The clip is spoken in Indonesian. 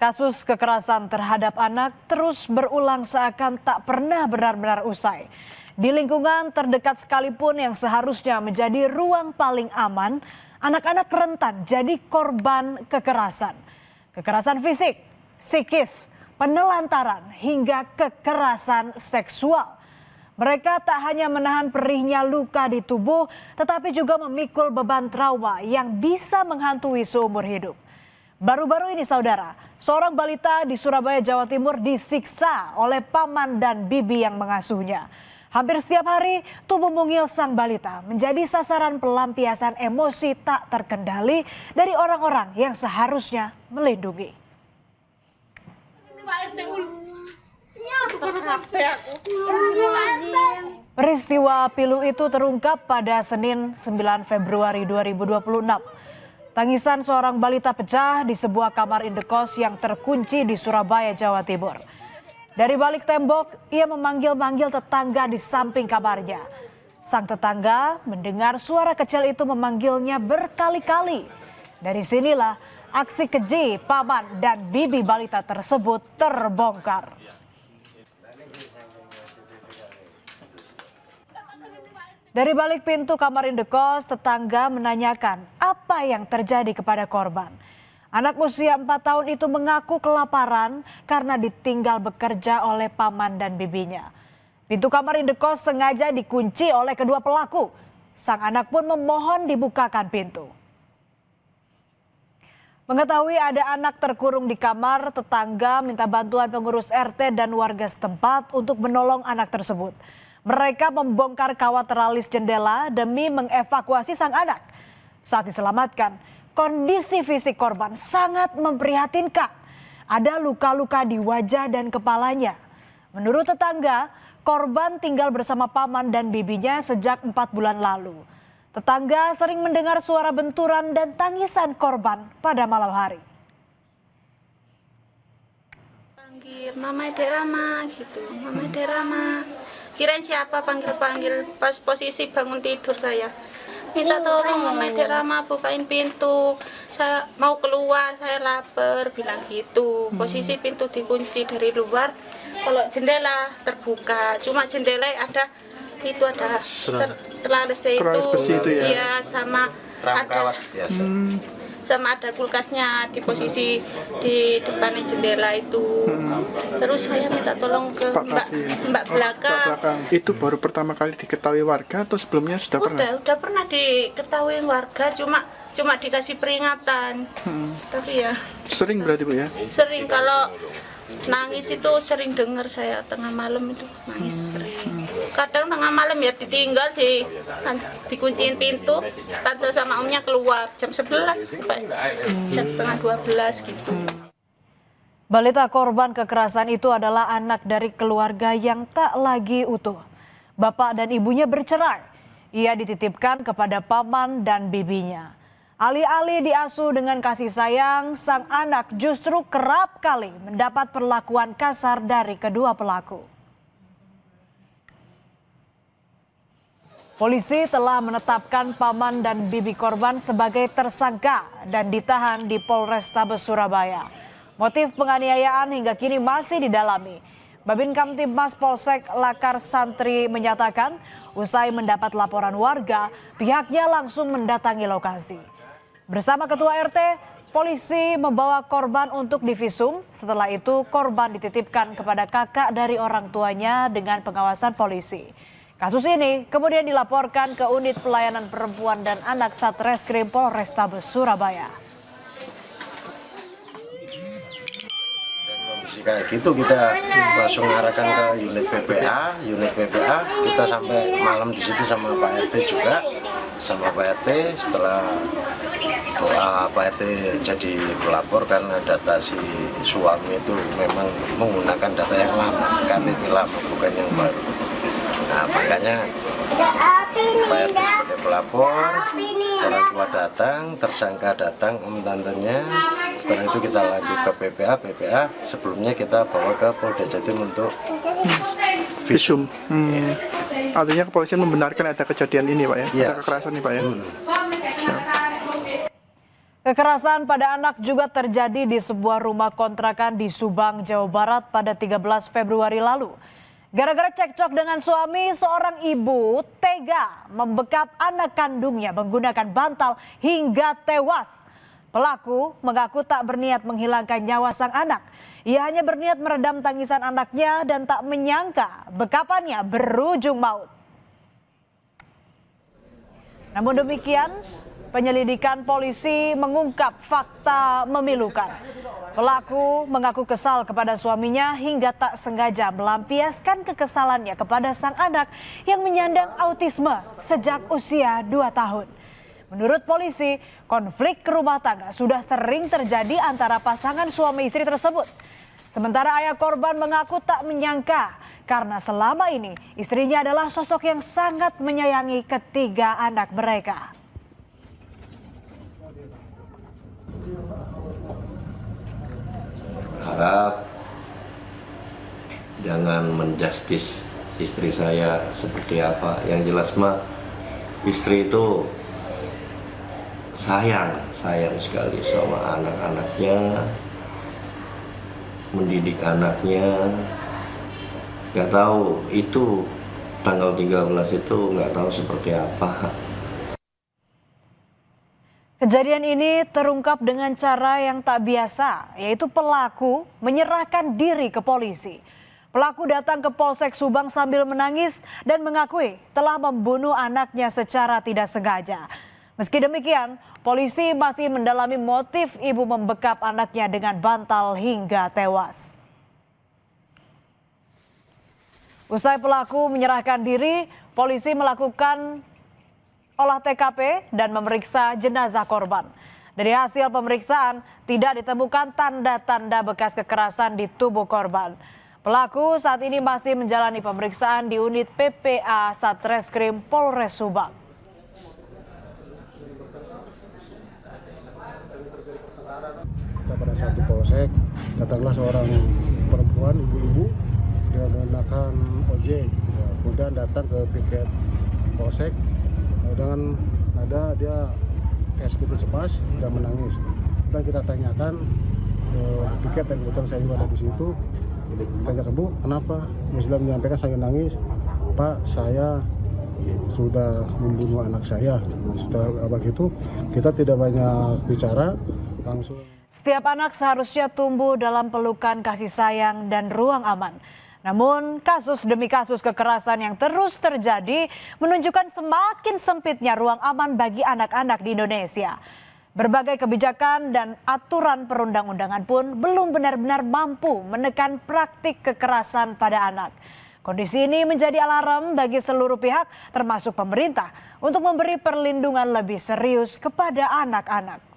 Kasus kekerasan terhadap anak terus berulang seakan tak pernah benar-benar usai. Di lingkungan terdekat sekalipun yang seharusnya menjadi ruang paling aman, anak-anak rentan jadi korban kekerasan. Kekerasan fisik, psikis, penelantaran, hingga kekerasan seksual. Mereka tak hanya menahan perihnya luka di tubuh, tetapi juga memikul beban trauma yang bisa menghantui seumur hidup. Baru-baru ini saudara, seorang balita di Surabaya, Jawa Timur disiksa oleh paman dan bibi yang mengasuhnya. Hampir setiap hari, tubuh mungil sang balita menjadi sasaran pelampiasan emosi tak terkendali dari orang-orang yang seharusnya melindungi. Peristiwa pilu itu terungkap pada Senin 9 Februari 2026. Tangisan seorang balita pecah di sebuah kamar indekos yang terkunci di Surabaya, Jawa Timur. Dari balik tembok, ia memanggil-manggil tetangga di samping kamarnya. Sang tetangga mendengar suara kecil itu memanggilnya berkali-kali. Dari sinilah aksi keji paman dan bibi balita tersebut terbongkar. Dari balik pintu kamar indekos, tetangga menanyakan apa yang terjadi kepada korban. Anak usia 4 tahun itu mengaku kelaparan karena ditinggal bekerja oleh paman dan bibinya. Pintu kamar indekos sengaja dikunci oleh kedua pelaku. Sang anak pun memohon dibukakan pintu. Mengetahui ada anak terkurung di kamar, tetangga minta bantuan pengurus RT dan warga setempat untuk menolong anak tersebut. Mereka membongkar kawat teralis jendela demi mengevakuasi sang anak. Saat diselamatkan, kondisi fisik korban sangat memprihatinkan. Ada luka-luka di wajah dan kepalanya. Menurut tetangga, korban tinggal bersama paman dan bibinya sejak 4 bulan lalu. Tetangga sering mendengar suara benturan dan tangisan korban pada malam hari. Panggil Mama Derama gitu, Mama Derama. Kirain siapa panggil-panggil, pas posisi bangun tidur saya. Minta tolong Mama Derama bukain pintu, saya mau keluar, saya lapar, bilang gitu. Posisi pintu dikunci dari luar, kalau jendela terbuka, cuma jendela ada telalis itu ya, sama ada sama ada kulkasnya di posisi di depan jendela itu. Terus saya minta tolong ke mbak belakang. Itu baru pertama kali diketahui warga atau sebelumnya sudah pernah? Udah pernah diketahui warga, cuma dikasih peringatan. Tapi ya sering berarti Bu ya? Sering, kalau nangis itu sering dengar saya tengah malam itu nangis sering. Kadang tengah malam ya ditinggal, dikunciin pintu, tante sama omnya keluar jam 11 sampai jam setengah 12 gitu. Balita korban kekerasan itu adalah anak dari keluarga yang tak lagi utuh. Bapak dan ibunya bercerai. Ia dititipkan kepada paman dan bibinya. Alih-alih diasuh dengan kasih sayang, sang anak justru kerap kali mendapat perlakuan kasar dari kedua pelaku. Polisi telah menetapkan paman dan bibi korban sebagai tersangka dan ditahan di Polrestabes Surabaya. Motif penganiayaan hingga kini masih didalami. Babin Kamtibmas Polsek Lakar Santri menyatakan, usai mendapat laporan warga, pihaknya langsung mendatangi lokasi. Bersama Ketua RT, polisi membawa korban untuk divisum. Setelah itu korban dititipkan kepada kakak dari orang tuanya dengan pengawasan polisi. Kasus ini kemudian dilaporkan ke Unit Pelayanan Perempuan dan Anak Satreskrim Polrestabes Surabaya. Kondisi kayak gitu kita langsung arahkan ke unit PPA, kita sampai malam di situ sama Pak RT juga, sama Pak RT. Setelah Pak RT jadi pelapor karena data si suami itu memang menggunakan data yang lama, KTP lama bukan yang baru. Nah makanya Pak RT sebagai pelapor, orang tua datang, tersangka datang, om tantenya. Setelah itu kita lanjut ke PPA, sebelumnya kita bawa ke Polda Jatim untuk visum. Artinya kepolisian membenarkan ada kejadian ini Pak ya? Yes. Ada kekerasan ini Pak ya? Kekerasan pada anak juga terjadi di sebuah rumah kontrakan di Subang, Jawa Barat pada 13 Februari lalu. Gara-gara cekcok dengan suami, seorang ibu tega membekap anak kandungnya menggunakan bantal hingga tewas. Pelaku mengaku tak berniat menghilangkan nyawa sang anak. Ia hanya berniat meredam tangisan anaknya dan tak menyangka bekapannya berujung maut. Namun demikian, penyelidikan polisi mengungkap fakta memilukan. Pelaku mengaku kesal kepada suaminya hingga tak sengaja melampiaskan kekesalannya kepada sang anak yang menyandang autisme sejak usia 2 tahun. Menurut polisi, konflik rumah tangga sudah sering terjadi antara pasangan suami istri tersebut. Sementara ayah korban mengaku tak menyangka karena selama ini istrinya adalah sosok yang sangat menyayangi ketiga anak mereka. Harap jangan menjustis istri saya seperti apa. Yang jelas mah istri itu sayang sekali sama anak-anaknya, mendidik anaknya. Gak tahu itu tanggal 13 itu gak tahu seperti apa. Kejadian ini terungkap dengan cara yang tak biasa, yaitu pelaku menyerahkan diri ke polisi. Pelaku datang ke Polsek Subang sambil menangis dan mengakui telah membunuh anaknya secara tidak sengaja. Meski demikian, polisi masih mendalami motif ibu membekap anaknya dengan bantal hingga tewas. Usai pelaku menyerahkan diri, polisi melakukan olah TKP dan memeriksa jenazah korban. Dari hasil pemeriksaan, tidak ditemukan tanda-tanda bekas kekerasan di tubuh korban. Pelaku saat ini masih menjalani pemeriksaan di unit PPA Satreskrim Polres Subang. Pada saat di polsek, datanglah seorang perempuan, ibu-ibu, dia menggunakan ojek, kemudian datang ke piket polsek dengan nada dia kayak begitu cepat dan menangis. Dan kita tanyakan piket dan kebetulan saya juga ada di situ. Tanyakan, Bu, kenapa? Dia menyampaikan saya nangis, Pak, saya sudah membunuh anak saya. Setelah begitu kita tidak banyak bicara, langsung. Setiap anak seharusnya tumbuh dalam pelukan kasih sayang dan ruang aman. Namun kasus demi kasus kekerasan yang terus terjadi menunjukkan semakin sempitnya ruang aman bagi anak-anak di Indonesia. Berbagai kebijakan dan aturan perundang-undangan pun belum benar-benar mampu menekan praktik kekerasan pada anak. Kondisi ini menjadi alarm bagi seluruh pihak termasuk pemerintah untuk memberi perlindungan lebih serius kepada anak-anak.